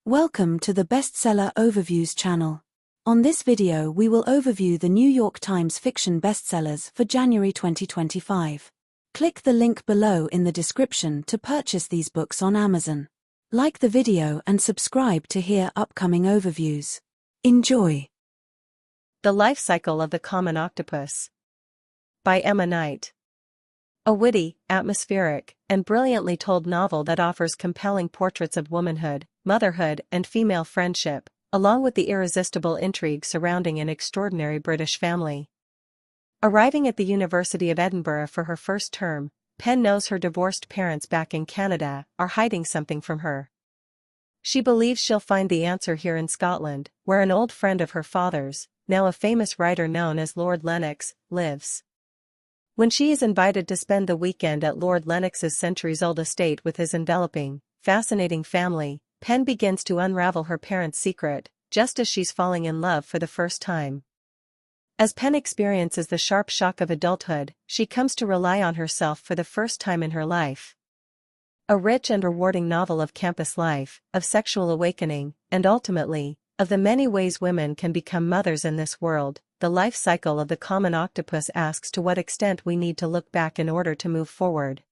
Welcome to the Bestseller Overviews channel. On this video we will overview the New York Times fiction bestsellers for January 2025. Click the link below in the description to purchase these books on Amazon. Like the video and subscribe to hear upcoming overviews. Enjoy! The Life Cycle of the Common Octopus by Emma Knight. A witty, atmospheric, and brilliantly told novel that offers compelling portraits of womanhood, motherhood, and female friendship, along with the irresistible intrigue surrounding an extraordinary British family. Arriving at the University of Edinburgh for her first term, Pen knows her divorced parents back in Canada are hiding something from her. She believes she'll find the answer here in Scotland, where an old friend of her father's, now a famous writer known as Lord Lennox, lives. When she is invited to spend the weekend at Lord Lennox's centuries-old estate with his enveloping, fascinating family, Pen begins to unravel her parents' secret, just as she's falling in love for the first time. As Pen experiences the sharp shock of adulthood, she comes to rely on herself for the first time in her life. A rich and rewarding novel of campus life, of sexual awakening, and ultimately, of the many ways women can become mothers in this world, The Life Cycle of the Common Octopus asks to what extent we need to look back in order to move forward.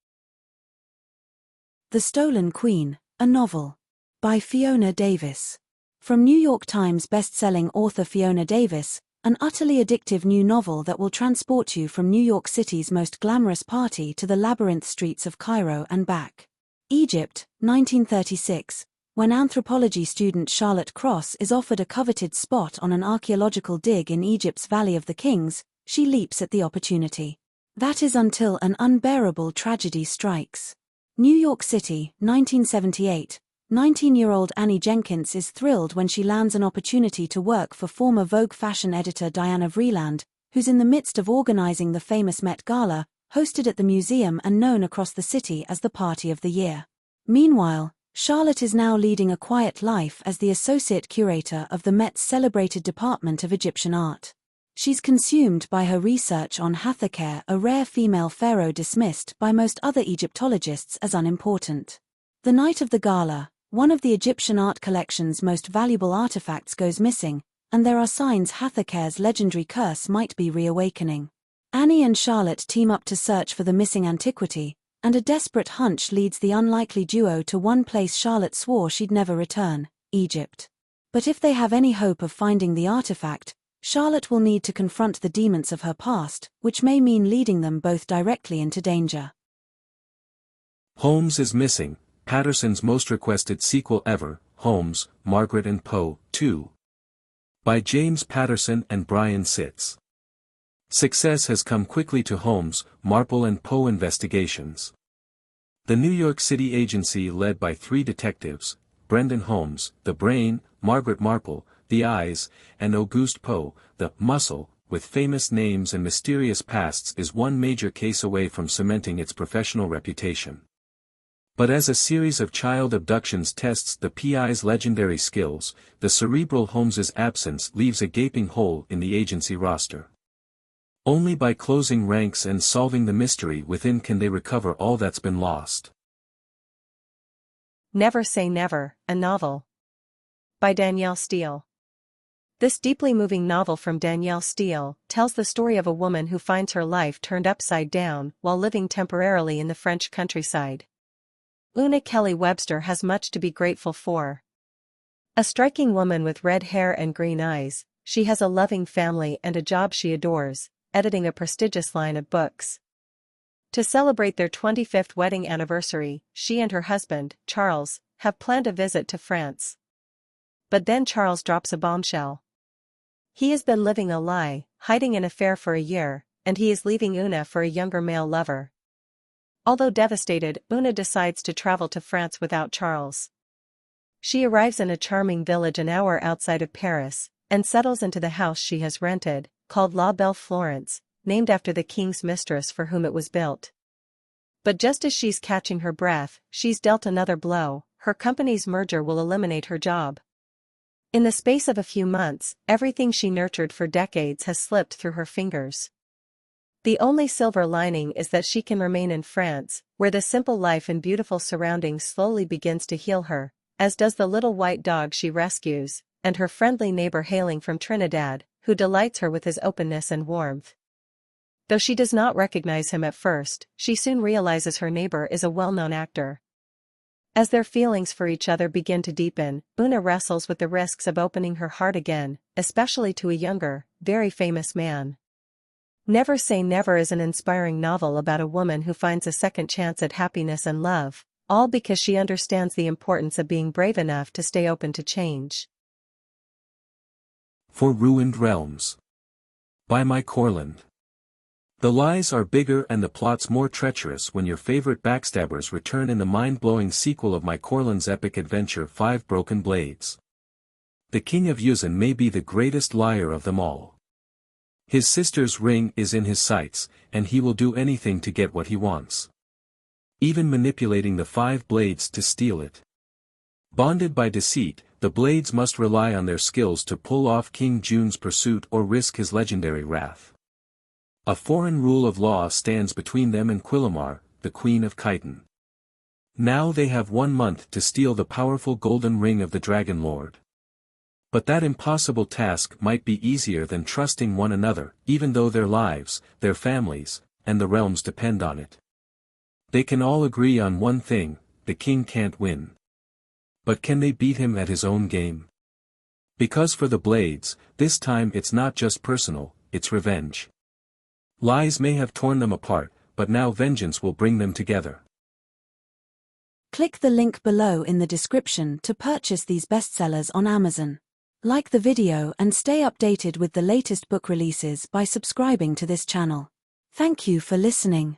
The Stolen Queen, a novel. By Fiona Davis. From New York Times best-selling author Fiona Davis, an utterly addictive new novel that will transport you from New York City's most glamorous party to the labyrinth streets of Cairo and back. Egypt, 1936. When anthropology student Charlotte Cross is offered a coveted spot on an archaeological dig in Egypt's Valley of the Kings, she leaps at the opportunity. That is until an unbearable tragedy strikes. New York City, 1978. 19-year-old Annie Jenkins is thrilled when she lands an opportunity to work for former Vogue fashion editor Diana Vreeland, who's in the midst of organizing the famous Met Gala, hosted at the museum and known across the city as the Party of the Year. Meanwhile, Charlotte is now leading a quiet life as the associate curator of the Met's celebrated Department of Egyptian Art. She's consumed by her research on Hathakher, a rare female pharaoh dismissed by most other Egyptologists as unimportant. The night of the gala, one of the Egyptian art collection's most valuable artifacts goes missing, and there are signs Hathakher's legendary curse might be reawakening. Annie and Charlotte team up to search for the missing antiquity, and a desperate hunch leads the unlikely duo to one place Charlotte swore she'd never return, Egypt. But if they have any hope of finding the artifact, Charlotte will need to confront the demons of her past, which may mean leading them both directly into danger. Holmes is Missing, Patterson's most requested sequel ever, Holmes, Margaret and Poe, 2. By James Patterson and Brian Sitz. Success has come quickly to Holmes, Marple and Poe investigations. The New York City agency led by three detectives, Brendan Holmes, the brain, Margaret Marple, the eyes, and Auguste Poe, the muscle, with famous names and mysterious pasts is one major case away from cementing its professional reputation. But as a series of child abductions tests the PI's legendary skills, the cerebral Holmes's absence leaves a gaping hole in the agency roster. Only by closing ranks and solving the mystery within can they recover all that's been lost. Never Say Never, a novel. By Danielle Steele. This deeply moving novel from Danielle Steele tells the story of a woman who finds her life turned upside down while living temporarily in the French countryside. Una Kelly Webster has much to be grateful for. A striking woman with red hair and green eyes, she has a loving family and a job she adores, editing a prestigious line of books. To celebrate their 25th wedding anniversary, she and her husband, Charles, have planned a visit to France. But then Charles drops a bombshell. He has been living a lie, hiding an affair for a year, and he is leaving Una for a younger male lover. Although devastated, Una decides to travel to France without Charles. She arrives in a charming village an hour outside of Paris, and settles into the house she has rented, called La Belle Florence, named after the king's mistress for whom it was built. But just as she's catching her breath, she's dealt another blow. Her company's merger will eliminate her job. In the space of a few months, everything she nurtured for decades has slipped through her fingers. The only silver lining is that she can remain in France, where the simple life and beautiful surroundings slowly begins to heal her, as does the little white dog she rescues, and her friendly neighbor hailing from Trinidad, who delights her with his openness and warmth. Though she does not recognize him at first, she soon realizes her neighbor is a well-known actor. As their feelings for each other begin to deepen, Una wrestles with the risks of opening her heart again, especially to a younger, very famous man. Never Say Never is an inspiring novel about a woman who finds a second chance at happiness and love, all because she understands the importance of being brave enough to stay open to change. For Ruined Realms. By Mike Corland. The lies are bigger and the plots more treacherous when your favorite backstabbers return in the mind-blowing sequel of Mike Corland's epic adventure 5 Broken Blades. The King of Yuzan may be the greatest liar of them all. His sister's ring is in his sights, and he will do anything to get what he wants. Even manipulating the 5 blades to steal it. Bonded by deceit, the blades must rely on their skills to pull off King June's pursuit or risk his legendary wrath. A foreign rule of law stands between them and Quilamar, the Queen of Khitan. Now they have 1 month to steal the powerful golden ring of the Dragon Lord. But that impossible task might be easier than trusting one another, even though their lives, their families, and the realms depend on it. They can all agree on one thing: the king can't win. But can they beat him at his own game? Because for the Blades, this time it's not just personal, it's revenge. Lies may have torn them apart, but now vengeance will bring them together. Click the link below in the description to purchase these bestsellers on Amazon. Like the video and stay updated with the latest book releases by subscribing to this channel. Thank you for listening.